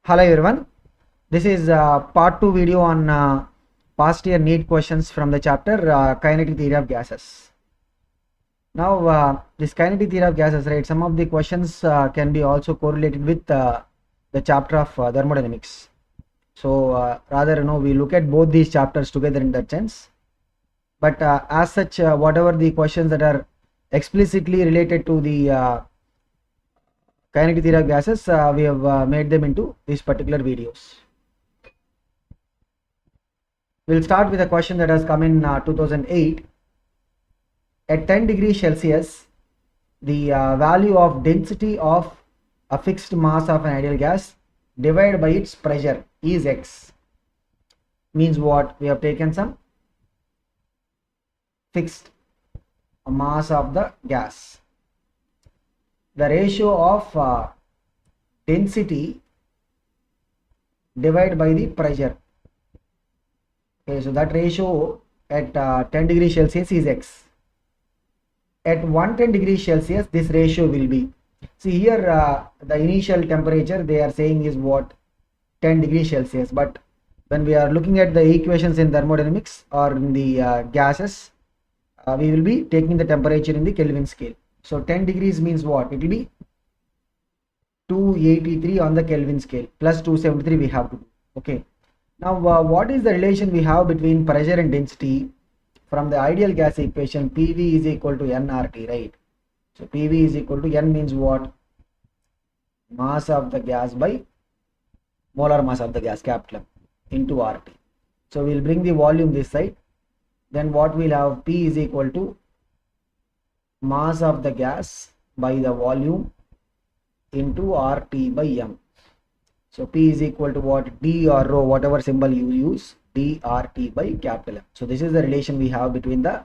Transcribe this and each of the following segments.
Hello everyone, this is part 2 video on past year NEET questions from the chapter Kinetic Theory of Gases. Now this Kinetic Theory of Gases, right, some of the questions can be also correlated with the chapter of thermodynamics. So rather we look at both these chapters together in that sense. But as such, whatever the questions that are explicitly related to the kinetic theory of gases, we have made them into these particular videos. We'll start with a question that has come in 2008. At 10 degrees Celsius, the value of density of a fixed mass of an ideal gas divided by its pressure is X. Means what? We have taken some fixed mass of the gas. The ratio of density divided by the pressure. Okay, so that ratio at 10 degrees Celsius is X. At 110 degrees Celsius, this ratio will be. See here, the initial temperature they are saying is what? 10 degrees Celsius. But when we are looking at the equations in thermodynamics or in the gases, we will be taking the temperature in the Kelvin scale. So 10 degrees means what? It will be 283 on the Kelvin scale plus 273 we have to do. Okay. Now what is the relation we have between pressure and density from the ideal gas equation? PV is equal to nRT, right? So PV is equal to N means what? Mass of the gas by molar mass of the gas, capital M, into RT. So we will bring the volume this side. Then what we'll have? P is equal to mass of the gas by the volume into RT by M. So P is equal to what? D or rho, whatever symbol you use, dRT by capital M. So this is the relation we have between the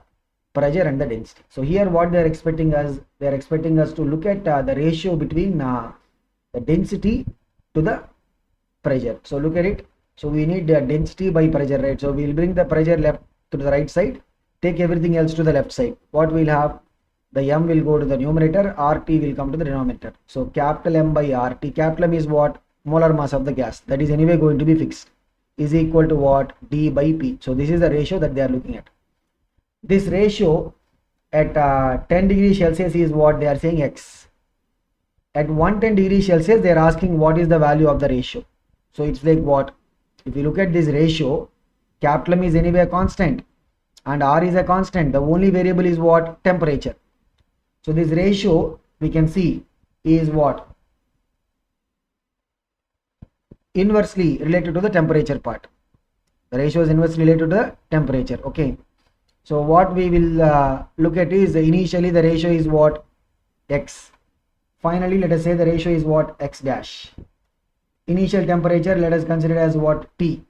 pressure and the density. So here what they are expecting us, they are expecting us to look at the ratio between the density to the pressure. So look at it. So we need density by pressure, right? So we will bring the pressure left to the right side, take everything else to the left side. What we'll have? The M will go to the numerator, RT will come to the denominator. So capital M by RT, capital M is what? Molar mass of the gas, that is anyway going to be fixed, is equal to what? D by P. So this is the ratio that they are looking at. This ratio at 10 degrees Celsius is what they are saying? X. At 110 degrees Celsius they are asking what is the value of the ratio. So it's like what? If you look at this ratio, capital M is anyway a constant and R is a constant. The only variable is what? Temperature. So this ratio we can see is what? Inversely related to the temperature part. The ratio is inversely related to the temperature. Okay. So what we will look at is initially the ratio is what? X. Finally let us say the ratio is what? X dash. Initial temperature let us consider as what? T.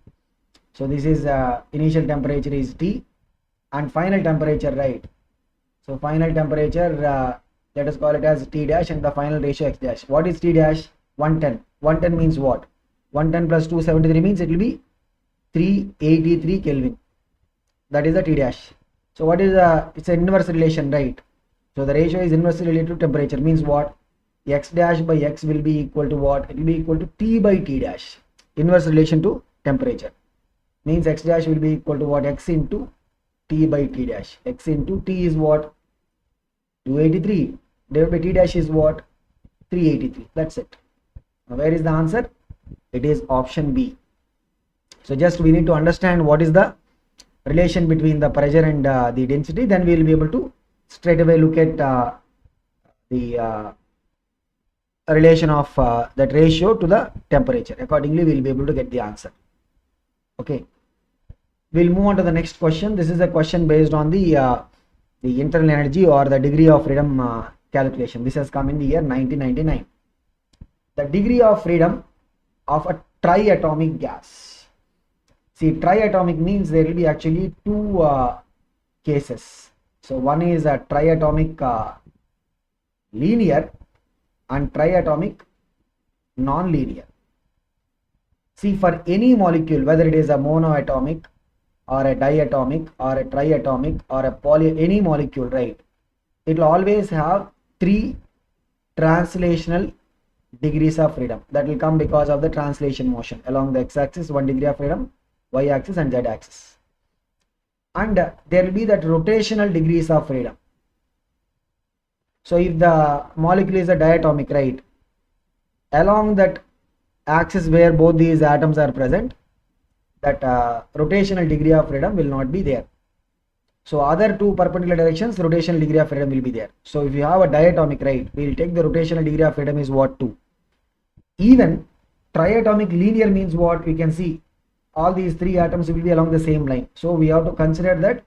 So this is initial temperature is T and final temperature, right? So final temperature let us call it as T dash and the final ratio X dash. What is T dash? 110. 110 means what? 110 plus 273 means it will be 383 Kelvin. That is the T dash. So what is it's an inverse relation, right? So the ratio is inversely related to temperature, means what? X dash by X will be equal to what? It will be equal to T by T dash. Inverse relation to temperature. Means X dash will be equal to what? X into T by T dash. X into T is what? 283. Divided by T dash is what? 383. That's it. Now where is the answer? It is option B. So just we need to understand what is the relation between the pressure and the density, then we will be able to straight away look at the relation of that ratio to the temperature. Accordingly we will be able to get the answer. Okay, we'll move on to the next question. This is a question based on the internal energy or the degree of freedom calculation. This has come in the year 1999. The degree of freedom of a triatomic gas. See, triatomic means there will be actually two cases. So one is a triatomic linear and triatomic non-linear. See, for any molecule, whether it is a monoatomic or a diatomic or a triatomic or a any molecule, right? It will always have three translational degrees of freedom. That will come because of the translation motion along the x-axis 1 degree of freedom, y-axis and z-axis. And there will be that rotational degrees of freedom. So if the molecule is a diatomic, right, along that axis where both these atoms are present, that rotational degree of freedom will not be there. So other two perpendicular directions, rotational degree of freedom will be there. So if you have a diatomic, right, we will take the rotational degree of freedom is what, 2. Even triatomic linear means what, we can see all these three atoms will be along the same line. So we have to consider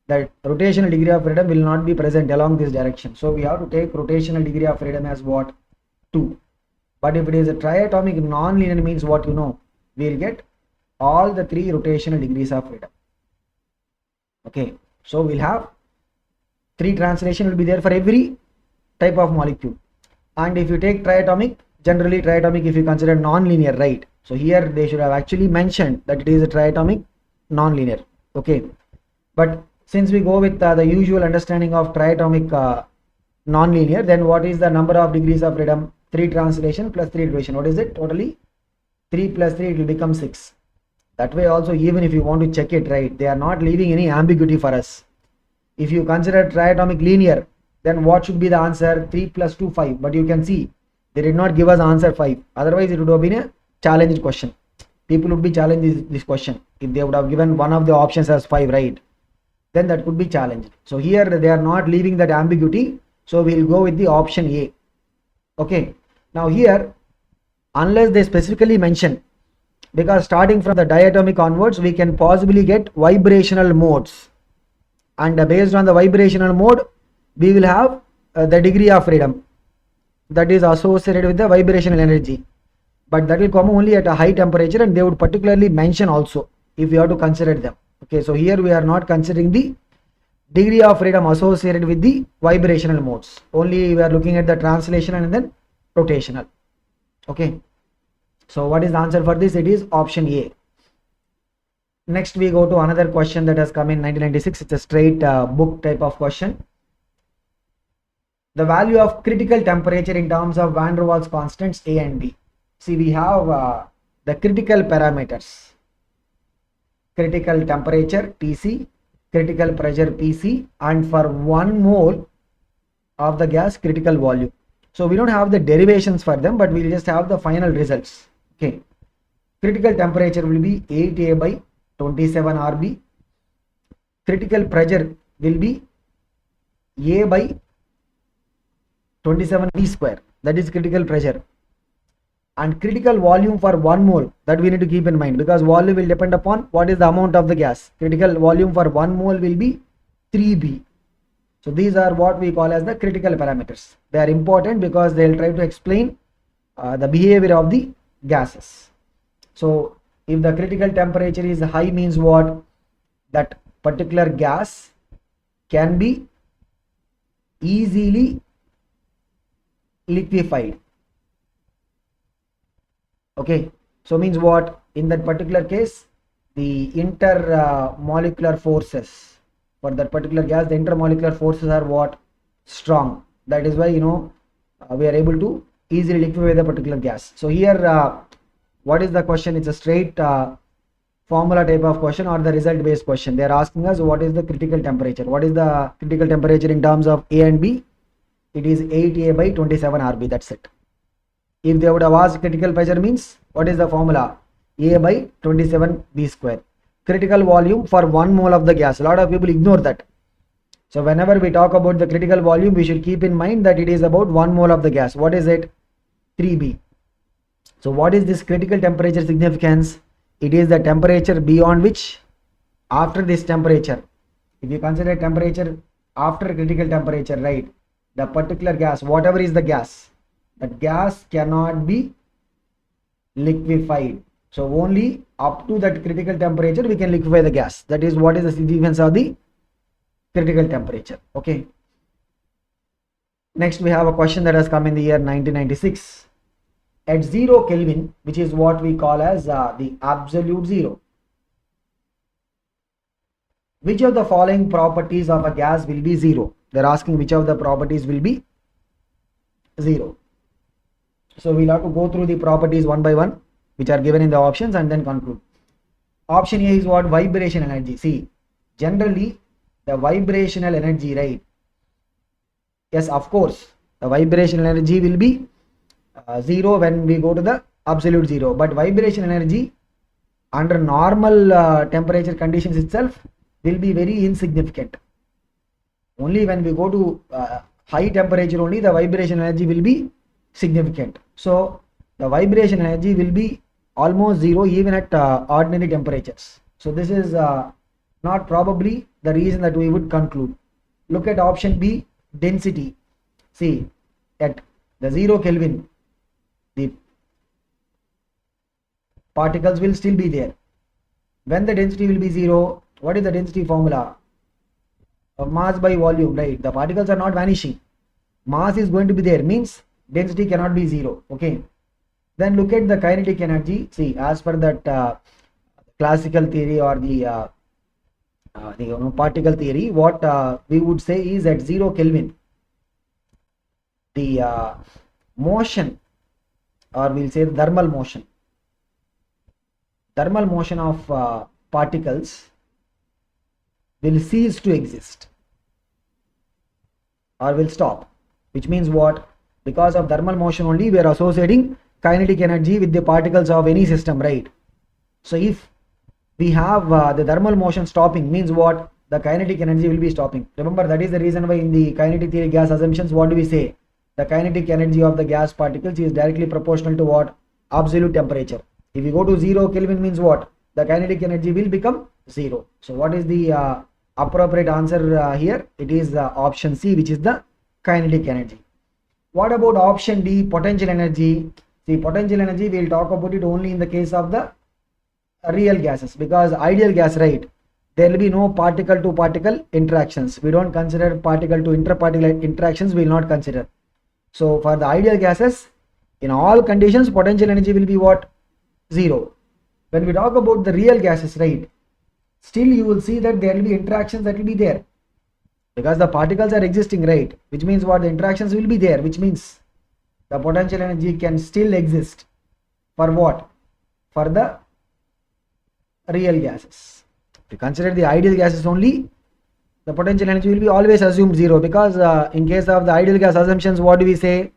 that rotational degree of freedom will not be present along this direction. So we have to take rotational degree of freedom as what, 2. But if it is a triatomic non-linear means what, we will get all the three rotational degrees of freedom. Okay, so we'll have 3 translation will be there for every type of molecule. And if you take triatomic, generally triatomic if you consider non-linear, right, so here they should have actually mentioned that it is a triatomic non-linear. Okay, but since we go with the usual understanding of triatomic non-linear, then what is the number of degrees of freedom? 3 translation plus 3 rotation. What is it totally? 3 plus 3, it will become 6. That way also, even if you want to check it, right, they are not leaving any ambiguity for us. If you consider triatomic linear, then what should be the answer? 3 plus 2, 5. But you can see they did not give us answer 5. Otherwise it would have been a challenged question. People would be challenged this question. If they would have given one of the options as 5, right, then that could be challenged. So here they are not leaving that ambiguity. So we'll go with the option A. Okay. Now here, unless they specifically mention, because starting from the diatomic onwards, we can possibly get vibrational modes. And based on the vibrational mode, we will have the degree of freedom that is associated with the vibrational energy. But that will come only at a high temperature, and they would particularly mention also if we have to consider them. Okay, so here we are not considering the degree of freedom associated with the vibrational modes. Only we are looking at the translation and then rotational. Okay. So what is the answer for this? It is option A. Next we go to another question that has come in 1996. It's a straight book type of question. The value of critical temperature in terms of van der Waals constants A and B. See, we have the critical parameters. Critical temperature Tc, critical pressure Pc, and for 1 mole of the gas, critical volume. So we don't have the derivations for them, but we'll just have the final results. Okay, critical temperature will be 8A by 27 RB. Critical pressure will be A by 27 V square. That is critical pressure. And critical volume for 1 mole, that we need to keep in mind, because volume will depend upon what is the amount of the gas. Critical volume for 1 mole will be 3B. So these are what we call as the critical parameters. They are important because they will try to explain the behavior of the gases. So if the critical temperature is high means what? That particular gas can be easily liquefied. Okay, so means what? In that particular case, the intermolecular forces for that particular gas, the intermolecular forces are what? Strong. That is why we are able to easily liquefy the particular gas. So here what is the question? It's a straight formula type of question or the result based question. They are asking us what is the critical temperature. What is the critical temperature in terms of A and B? It is 8A by 27 RB. That's it. If they would have asked critical pressure means, what is the formula? A by 27 B square. Critical volume for 1 mole of the gas. A lot of people ignore that. So whenever we talk about the critical volume, we should keep in mind that it is about 1 mole of the gas. What is it? 3B. So what is this critical temperature significance? It is the temperature beyond which, after this temperature, if you consider temperature after critical temperature, right, the particular gas, whatever is the gas, that gas cannot be liquefied. So only up to that critical temperature we can liquefy the gas. That is what is the significance of the critical temperature. Okay. Next we have a question that has come in the year 1996. At 0 Kelvin, which is what we call as the absolute zero, which of the following properties of a gas will be zero? They are asking which of the properties will be zero. So we'll have to go through the properties one by one, which are given in the options, and then conclude. Option A is what? Vibration energy. See, generally the vibrational energy, right? Yes, of course, the vibrational energy will be zero when we go to the absolute zero, but vibration energy under normal temperature conditions itself will be very insignificant. Only when we go to high temperature only the vibration energy will be significant. So the vibration energy will be almost zero even at ordinary temperatures. So this is not probably the reason that we would conclude. Look at option B, density. See, at the 0 Kelvin, the particles will still be there. When the density will be zero, what is the density formula? Mass by volume, right? The particles are not vanishing. Mass is going to be there, means density cannot be zero. Okay. Then look at the kinetic energy. See, as per that classical theory or the particle theory, what we would say is at 0 Kelvin, the motion, or we'll say the thermal motion of particles will cease to exist or will stop, which means what? Because of thermal motion only we are associating kinetic energy with the particles of any system, right? So if we have the thermal motion stopping, means what? The kinetic energy will be stopping. Remember, that is the reason why in the kinetic theory gas assumptions, what do we say? The kinetic energy of the gas particles is directly proportional to what? Absolute temperature. If you go to 0 Kelvin, means what? The kinetic energy will become zero. So what is the appropriate answer here? It is option C, which is the kinetic energy. What about option D, potential energy? See, potential energy, we will talk about it only in the case of the real gases, because ideal gas, right, there will be no particle to particle interactions. We don't consider particle to interparticle interactions, we will not consider. So for the ideal gases, in all conditions potential energy will be what? Zero. When we talk about the real gases, right, still you will see that there will be interactions that will be there, because the particles are existing, right, which means what? The interactions will be there, which means the potential energy can still exist. For what? For the real gases. If you consider the ideal gases only, the potential energy will be always assumed zero, because in case of the ideal gas assumptions, what do we say?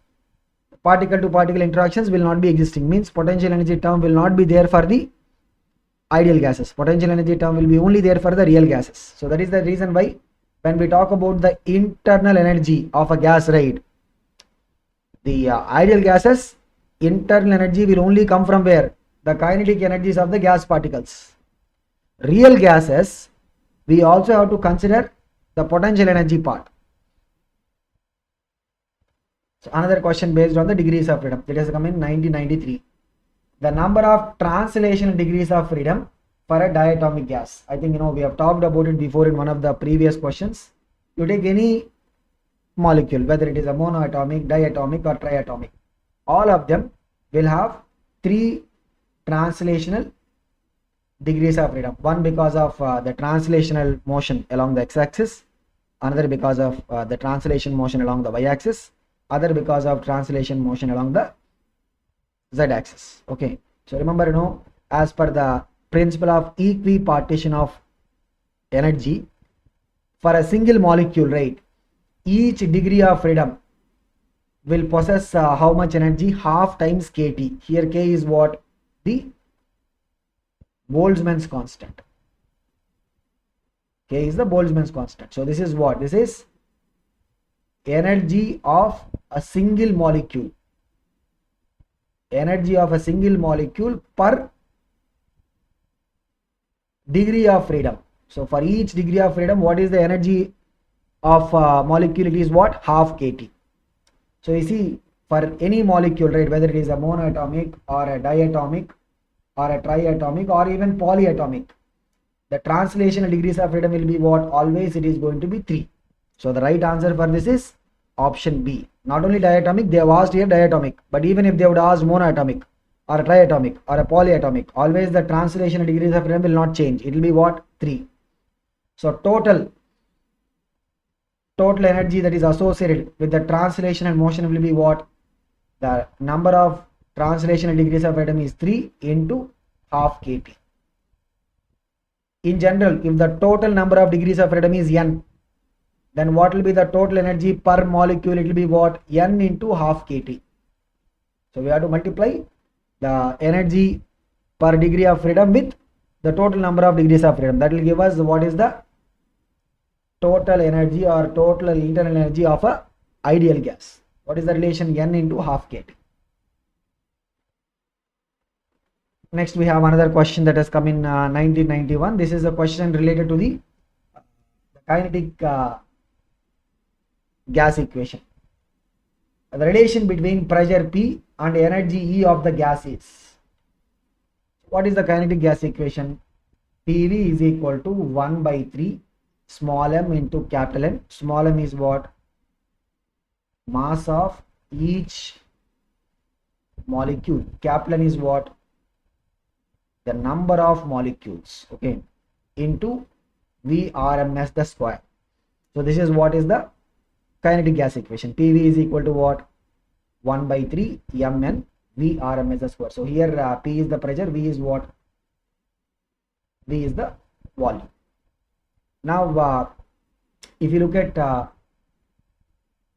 Particle to particle interactions will not be existing, means potential energy term will not be there for the ideal gases. Potential energy term will be only there for the real gases. So that is the reason why when we talk about the internal energy of a gas, right, the ideal gases, internal energy will only come from where? The kinetic energies of the gas particles. Real gases, we also have to consider the potential energy part. So another question based on the degrees of freedom, that has come in 1993. The number of translational degrees of freedom for a diatomic gas. I think we have talked about it before in one of the previous questions. You take any molecule, whether it is a monoatomic, diatomic or triatomic, all of them will have 3 translational degrees of freedom. One because of the translational motion along the x-axis, another because of the translation motion along the y-axis, other because of translation motion along the z-axis. Okay, so remember, as per the principle of equipartition of energy, for a single molecule, right, each degree of freedom will possess how much energy? Half times kT. Here k is what? The Boltzmann's constant. K is the Boltzmann's constant. So this is what? This is energy of a single molecule. Energy of a single molecule per degree of freedom. So for each degree of freedom, what is the energy of a molecule? It is what? Half kT. So you see, for any molecule, right, whether it is a monoatomic or a diatomic or a triatomic or even polyatomic, the translational degrees of freedom will be what? Always it is going to be 3. So the right answer for this is option B. Not only diatomic, they have asked here diatomic, but even if they would ask monoatomic or a triatomic or a polyatomic, always the translational degrees of freedom will not change. It will be what? 3. So total energy that is associated with the translation and motion will be what? the number of translational degrees of freedom is 3 into half kT. In general, if the total number of degrees of freedom is n, then what will be the total energy per molecule? It will be what? N into half kT. So we have to multiply the energy per degree of freedom with the total number of degrees of freedom. That will give us what is the total energy or total internal energy of a ideal gas. What is the relation? N into half kT. Next, we have another question that has come in 1991. This is a question related to the kinetic gas equation. The relation between pressure P and energy E of the gas is. What is the kinetic gas equation? PV is equal to 1 by 3 small m into capital N. Small m is what? Mass of each molecule. Capital N is what? The number of molecules, okay, into Vrms the square. So this is what is the kinetic gas equation. PV is equal to what? 1 by 3 mn Vrms the square. So here P is the pressure, V is what? V is the volume. Now if you look at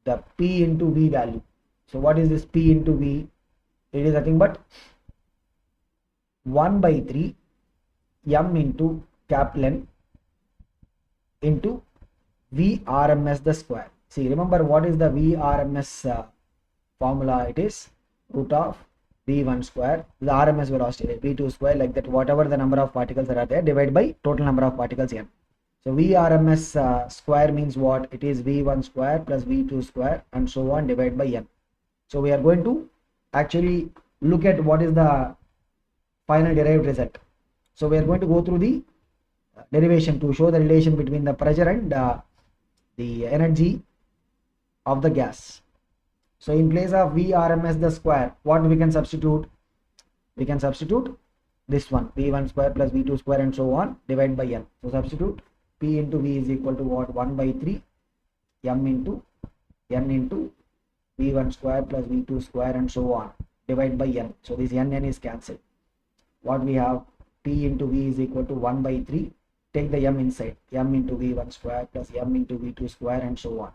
the P into V value, so what is this P into V? It is nothing but 1 by 3 m into capital N into Vrms the square. See, remember what is the Vrms formula? It is root of V1 square, the RMS velocity, V2 square, like that, whatever the number of particles that are there, divided by total number of particles n. So Vrms square means what? It is V1 square plus V2 square and so on, divided by n. So we are going to actually look at what is the final derived result. So we are going to go through the derivation to show the relation between the pressure and the energy of the gas. So in place of Vrms the square, what we can substitute? We can substitute this one, V1 square plus V2 square and so on, divided by n. So substitute P into V is equal to what? 1 by 3 m into n into V1 square plus V2 square and so on, divided by n. So this n is cancelled. What we have? P into V is equal to 1 by 3, take the m inside, m into V1 square plus m into V2 square and so on.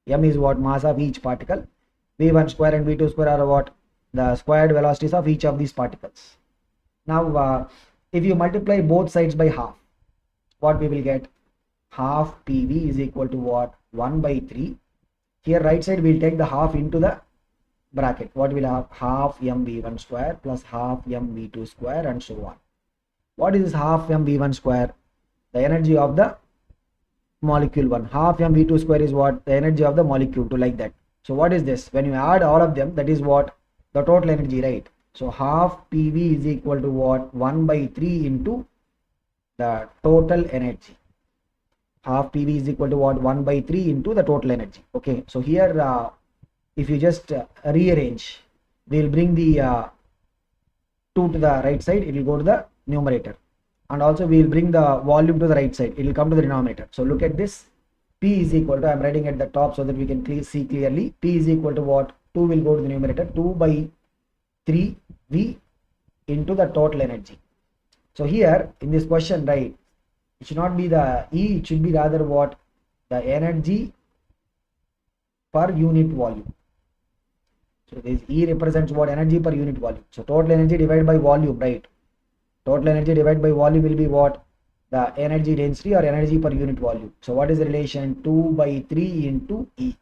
M is what? Mass of each particle. V1 square and V2 square are what? The squared velocities of each of these particles. Now if you multiply both sides by half, what we will get? Half PV is equal to what? 1 by 3. Here right side we will take the half into the bracket. What will have? Half mv1 square plus half mv2 square and so on. What is this half mv1 square? The energy of the molecule 1. Half mv2 square is what? The energy of the molecule 2, like that. So what is this? When you add all of them, that is what? The total energy, right? So half PV is equal to what? 1 by 3 into the total energy. Half PV is equal to what? 1 by 3 into the total energy. Okay, so here if you just rearrange, we will bring the 2 to the right side, it will go to the numerator, and also we will bring the volume to the right side, it will come to the denominator. So look at this, P is equal to, I am writing at the top so that we can see clearly, P is equal to what? 2 will go to the numerator, 2 by 3 V into the total energy. So here in this question, right, it should not be the E, it should be rather what? The energy per unit volume. So this E represents what? Energy per unit volume. So total energy divided by volume, right? Total energy divided by volume will be what? The energy density or energy per unit volume. So what is the relation? 2 by 3 into E.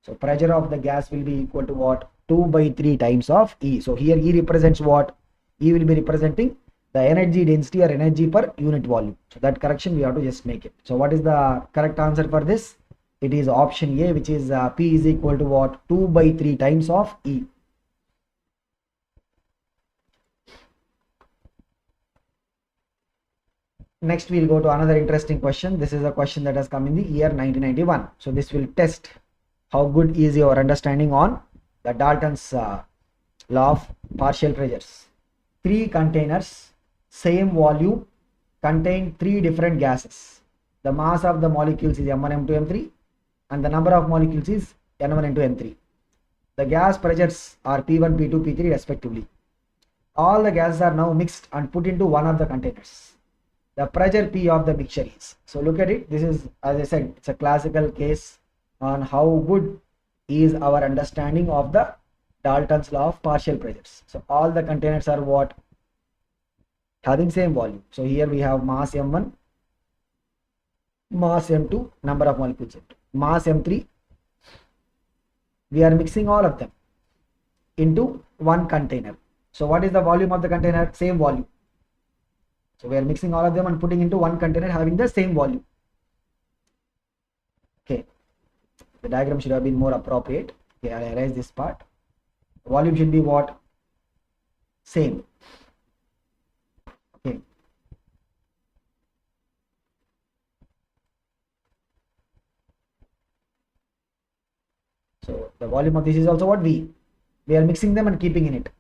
So pressure of the gas will be equal to what? 2 by 3 times of E. So here E represents what? E will be representing the energy density or energy per unit volume. So that correction we have to just make it. So what is the correct answer for this? It is option A, which is P is equal to what? 2 by 3 times of E. Next we will go to another interesting question. This is a question that has come in the year 1991. So this will test how good is your understanding on the Dalton's law of partial pressures. 3 containers, same volume, contain 3 different gases. The mass of the molecules is m1, m2, m3, and the number of molecules is n1, n2, n3. The gas pressures are P1, P2, P3 respectively. All the gases are now mixed and put into one of the containers. The pressure P of the mixture is. So look at it. This is, as I said, it's a classical case on how good is our understanding of the Dalton's law of partial pressures. So all the containers are what? Having same volume. So here we have mass M1, mass M2, number of molecules M2, mass M3. We are mixing all of them into one container. So what is the volume of the container? Same volume. So we are mixing all of them and putting into one container having the same volume. Okay. The diagram should have been more appropriate. Okay, I'll erase this part. Volume should be what? Same. Okay. So the volume of this is also what? V. We are mixing them and keeping in it.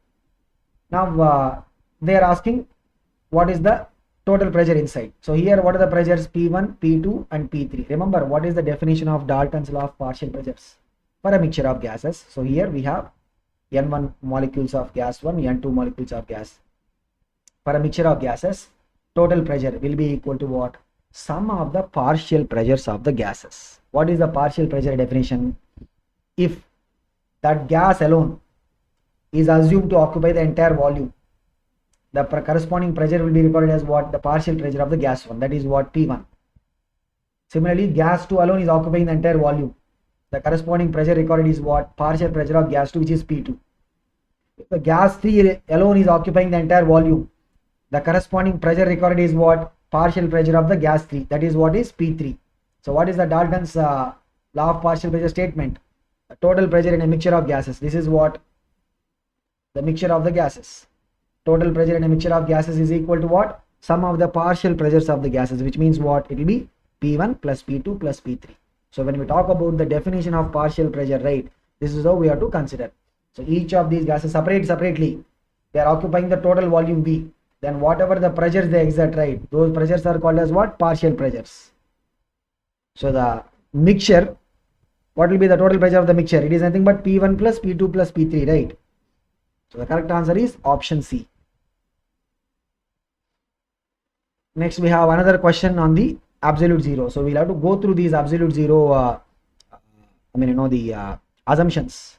Now they are asking what is the total pressure inside. So here what are the pressures? P1, P2 and P3. Remember what is the definition of Dalton's law of partial pressures for a mixture of gases. So here we have N1 molecules of gas 1, N2 molecules of gas. For a mixture of gases, total pressure will be equal to what? Sum of the partial pressures of the gases. What is the partial pressure definition? If that gas alone is assumed to occupy the entire volume, the corresponding pressure will be recorded as what? The partial pressure of the gas 1, that is what? P1. Similarly, gas 2 alone is occupying the entire volume. The corresponding pressure recorded is what? Partial pressure of gas 2, which is P2. If the gas 3 alone is occupying the entire volume, the corresponding pressure recorded is what? Partial pressure of the gas 3, that is what is P3. So what is the Dalton's law of partial pressure statement? The total pressure in a mixture of gases. This is what? The mixture of the gases. Total pressure in a mixture of gases is equal to what? Sum of the partial pressures of the gases, which means what? It will be P1 plus P2 plus P3. So when we talk about the definition of partial pressure, right, this is how we have to consider. So each of these gases separately, they are occupying the total volume V. Then whatever the pressures they exert, right, those pressures are called as what? Partial pressures. So the mixture, what will be the total pressure of the mixture? It is nothing but P1 plus P2 plus P3, right? So the correct answer is option C. Next we have another question on the absolute zero. So we'll have to go through these absolute zero, the assumptions.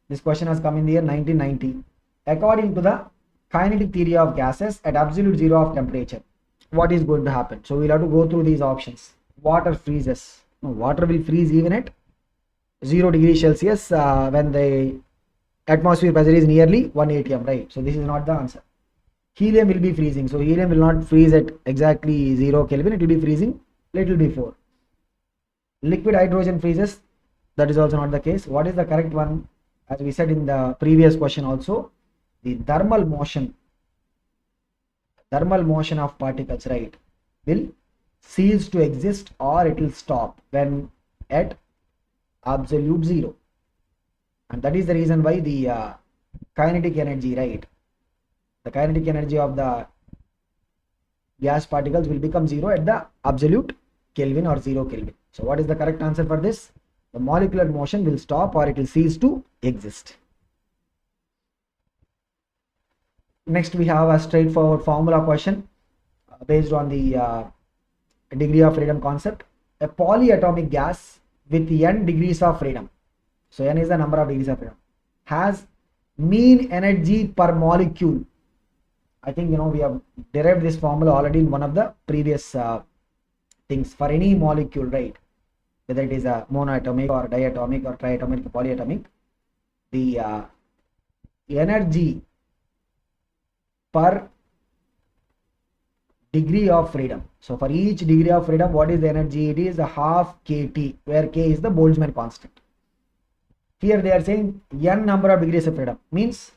This question has come in the year 1990. According to the kinetic theory of gases at absolute zero of temperature, what is going to happen? So we'll have to go through these options. Water freezes. No, water will freeze even at 0 degrees Celsius when the atmosphere pressure is nearly 1 atm, right? So this is not the answer. Helium will be freezing. So helium will not freeze at exactly 0 Kelvin. It will be freezing little before. Liquid hydrogen freezes. That is also not the case. What is the correct one? As we said in the previous question also, the thermal motion of particles, right, will cease to exist or it will stop when at absolute zero. And that is the reason why the kinetic energy, right, the kinetic energy of the gas particles will become zero at the absolute Kelvin or 0 Kelvin. So what is the correct answer for this? The molecular motion will stop or it will cease to exist. Next we have a straightforward formula question based on the degree of freedom concept. A polyatomic gas with n degrees of freedom, so n is the number of degrees of freedom, has mean energy per molecule. I think we have derived this formula already in one of the previous things. For any molecule, right, whether it is a monoatomic or diatomic or triatomic or polyatomic, the energy per degree of freedom. So for each degree of freedom, what is the energy? It is a half kT, where k is the Boltzmann constant. Here they are saying n number of degrees of freedom, means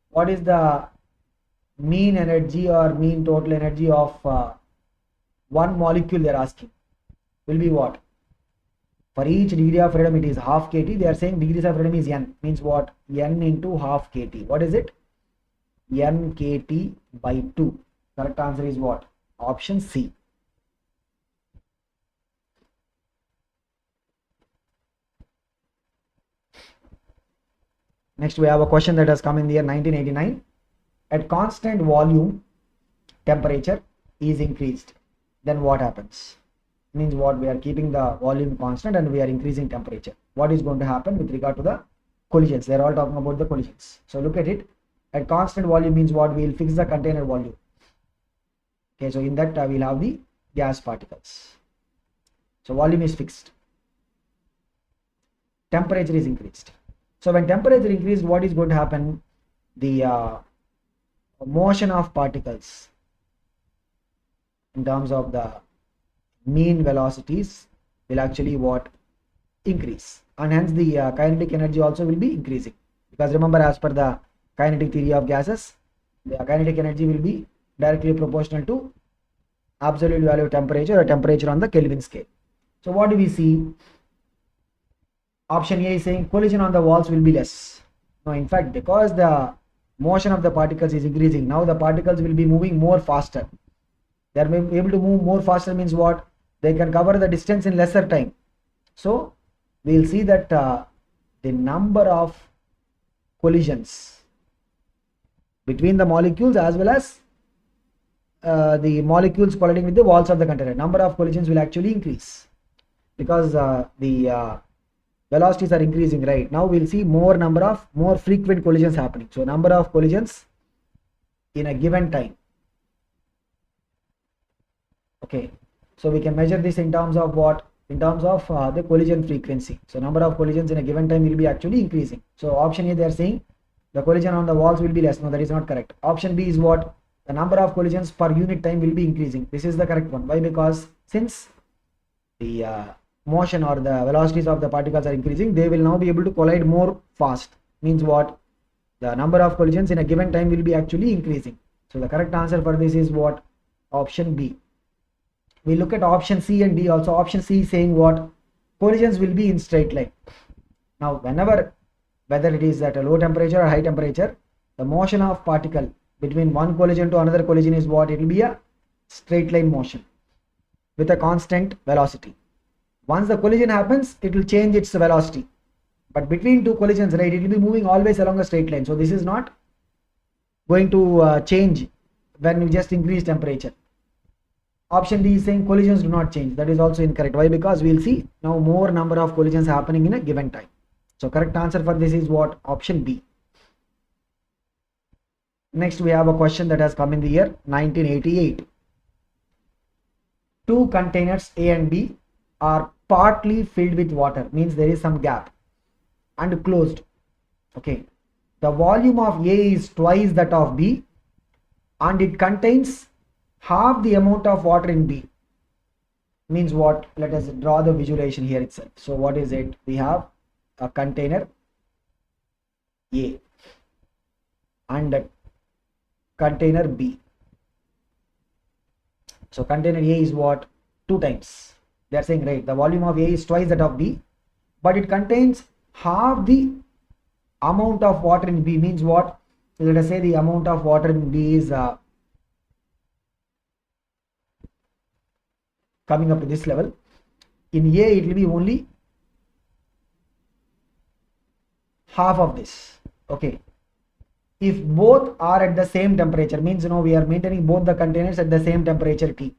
what is the mean energy or mean total energy of one molecule they are asking, will be what? For each degree of freedom it is half kT. They are saying degrees of freedom is n, means what? N into half kT. What is it? N kT by 2. Correct answer is what? Option C. Next we have a question that has come in the year 1989. At constant volume, temperature is increased, then what happens? Means what? We are keeping the volume constant and we are increasing temperature. What is going to happen with regard to the collisions? They are all talking about the collisions. So look at it. At constant volume means what? We will fix the container volume. Okay, so in that we will have the gas particles. So volume is fixed. Temperature is increased. So when temperature increased, what is going to happen? The motion of particles in terms of the mean velocities will actually what? Increase, and hence the kinetic energy also will be increasing, because remember, as per the kinetic theory of gases, the kinetic energy will be directly proportional to absolute value of temperature or temperature on the Kelvin scale. So what do we see? Option A is saying collision on the walls will be less. No, in fact, because the motion of the particles is increasing, now the particles will be moving more faster. They are able to move more faster means what? They can cover the distance in lesser time. So we will see that the number of collisions between the molecules as well as the molecules colliding with the walls of the container, number of collisions will actually increase, because the velocities are increasing. Right now we'll see more frequent collisions happening. So number of collisions in a given time. Okay, so we can measure this in terms of what? In terms of the collision frequency. So number of collisions in a given time will be actually increasing. So option A, they are saying the collision on the walls will be less. No, that is not correct. Option B is what? The number of collisions per unit time will be increasing. This is the correct one. Why? Because since the motion or the velocities of the particles are increasing, they will now be able to collide more fast. Means what? The number of collisions in a given time will be actually increasing. So the correct answer for this is what? Option B. We look at option C and D also. Option C is saying what? Collisions will be in straight line. Now whether it is at a low temperature or high temperature, the motion of particle between one collision to another collision is what? It will be a straight line motion with a constant velocity. Once the collision happens, it will change its velocity, but between two collisions, right, it will be moving always along a straight line. So this is not going to change when you just increase temperature. Option D is saying collisions do not change. That is also incorrect. Why? Because we will see now more number of collisions happening in a given time. So correct answer for this is what? Option B. Next we have a question that has come in the year 1988. Two containers A and B are partly filled with water, means there is some gap, and closed. Okay, the volume of A is twice that of B and it contains half the amount of water in B. Means what? Let us draw the visualization here itself. So what is it? We have a container A and a container B. So container A is what? 2 times. They are saying, right, the volume of A is twice that of B, but it contains half the amount of water in B. Means what? Let us say the amount of water in B is coming up to this level. In A it will be only half of this. Okay, if both are at the same temperature, means we are maintaining both the containers at the same temperature T,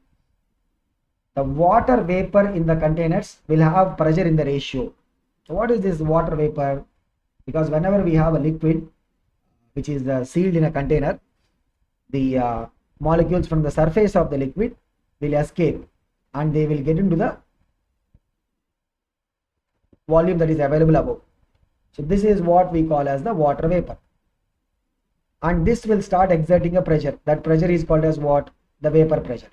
the water vapor in the containers will have pressure in the ratio. So what is this water vapor? Because whenever we have a liquid which is sealed in a container, the molecules from the surface of the liquid will escape and they will get into the volume that is available above. So this is what we call as the water vapor, and this will start exerting a pressure. That pressure is called as what? The vapor pressure.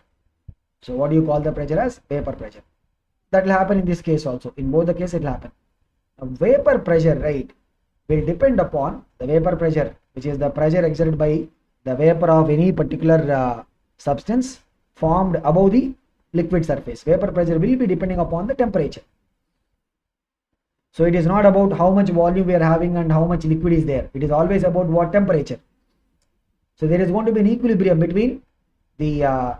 So what do you call the pressure as? Vapor pressure. That will happen in this case also. In both the cases it will happen. Now, vapor pressure, right, will depend upon the vapor pressure, which is the pressure exerted by the vapor of any particular substance formed above the liquid surface. Vapor pressure will be depending upon the temperature. So it is not about how much volume we are having and how much liquid is there. It is always about what temperature. So there is going to be an equilibrium between the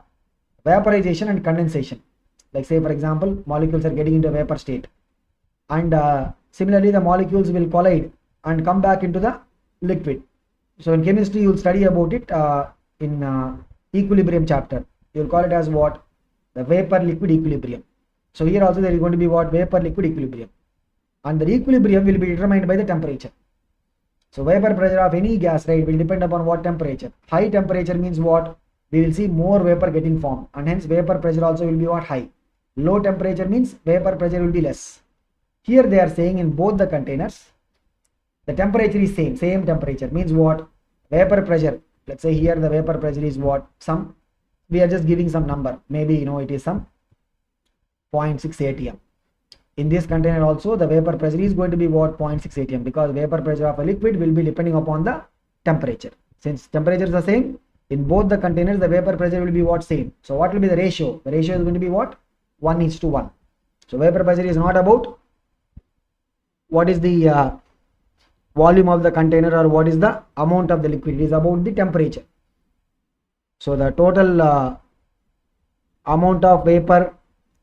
vaporization and condensation. Like say for example, molecules are getting into a vapor state, and similarly the molecules will collide and come back into the liquid. So in chemistry you will study about it in equilibrium chapter. You will call it as what? The vapor liquid equilibrium. So here also there is going to be what? Vapor liquid equilibrium, and the equilibrium will be determined by the temperature. So vapor pressure of any gas, right, will depend upon what temperature. High temperature means what? We will see more vapor getting formed, and hence vapor pressure also will be what? High. Low temperature means vapor pressure will be less. Here they are saying in both the containers the temperature is same temperature means what? Vapor pressure, let's say here the vapor pressure is what? We are just giving some number, maybe it is some 0.6 atm. In this container also the vapor pressure is going to be what? 0.6 atm, because vapor pressure of a liquid will be depending upon the temperature. Since temperatures are same in both the containers, the vapor pressure will be what? Same. So what will be the ratio? The ratio is going to be what? 1:1. So vapor pressure is not about what is the volume of the container or what is the amount of the liquid. It is about the temperature. So the total amount of vapor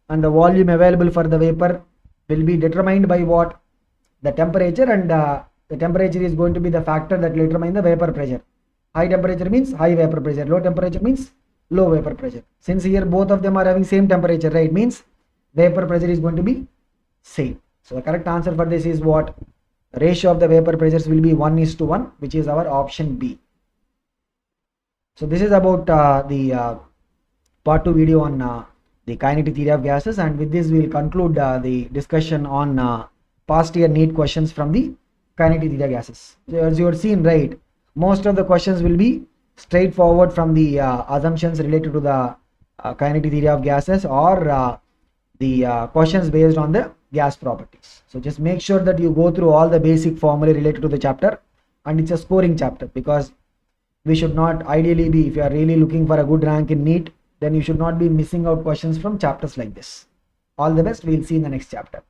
and the volume available for the vapor will be determined by what? The temperature, and the temperature is going to be the factor that will determine the vapor pressure. High temperature means high vapor pressure, low temperature means low vapor pressure. Since here both of them are having same temperature, right, means vapor pressure is going to be same. So the correct answer for this is what? Ratio of the vapor pressures will be 1:1, which is our option B. So this is about the part 2 video on the kinetic theory of gases, and with this we will conclude the discussion on past year NEET questions from the kinetic theory of gases. So as you have seen, right, most of the questions will be straightforward from the assumptions related to the kinetic theory of gases, or the questions based on the gas properties. So just make sure that you go through all the basic formulae related to the chapter, and it's a scoring chapter, because we should not ideally be, if you are really looking for a good rank in NEET, then you should not be missing out questions from chapters like this. All the best. We'll see in the next chapter.